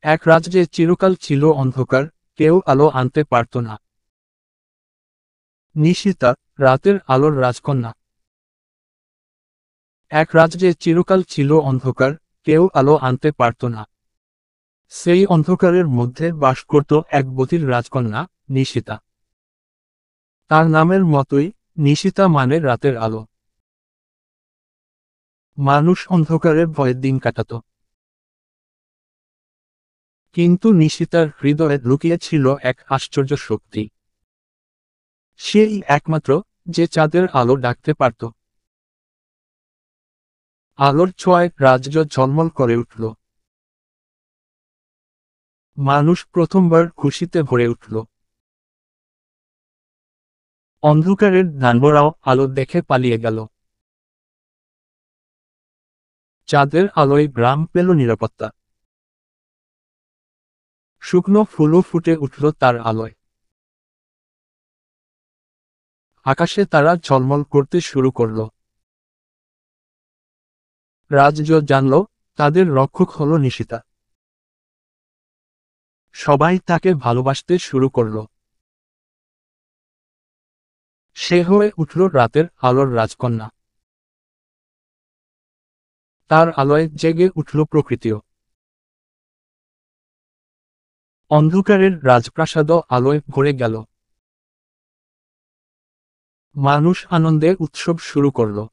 এক রাজ্যে চিরকাল ছিল অন্ধকার, কেউ আলো আনতে পারত না। নিশিতা, রাতের আলোর রাজকন্যা। এক রাজ্যে চিরকাল ছিল অন্ধকার, কেউ আলো আনতে পারত না। সেই অন্ধকারের মধ্যে বাস করত এক বধির রাজকন্যা, নিশিতা। তার নামের মতোই, নিশিতা মানে রাতের আলো। মানুষ অন্ধকারের ভয়ে দিন কাটাত। কিন্তু নিশিতার হৃদয়ে লুকিয়ে ছিল এক আশ্চর্য শক্তি। সেই একমাত্র, যে চাঁদের আলো ডাকতে পারত। আলোর ছোঁয়ায় রাজ্য ঝলমল করে উঠল। মানুষ প্রথমবার খুশিতে ভরে উঠল। অন্ধকারের দানবরাও আলো দেখে পালিয়ে গেল। চাঁদের আলোয় গ্রাম পেল নিরাপত্তা। শুকনো ফুলও ফুটে উঠল তার আলোয়। আকাশে তারা ঝলমল করতে শুরু করল। রাজ্য জানল, তাদের রক্ষক হল নিশিতা। সবাই তাকে ভালোবাসতে শুরু করল। সে হয়ে উঠল রাতের আলোর রাজকন্যা। তার আলোয় জেগে উঠল প্রকৃতিও। অন্ধকারের রাজপ্রাসাদও আলোয় ভরে গেল। মানুষ আনন্দে উৎসব শুরু করল।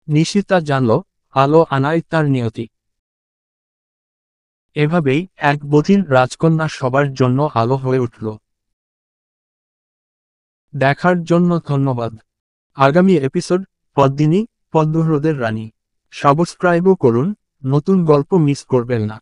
নিশিতা জানল, আলো আনাই তার নিয়তি। এভাবেই এক বধির রাজকন্যা সবার জন্য আলো হয়ে উঠল। দেখার জন্য ধন্যবাদ। আগামী এপিসোড, পদ্মিনী, পদ্মহ্রদের রানী। সাবস্ক্রাইবও করুন, নতুন গল্প মিস করবেন না।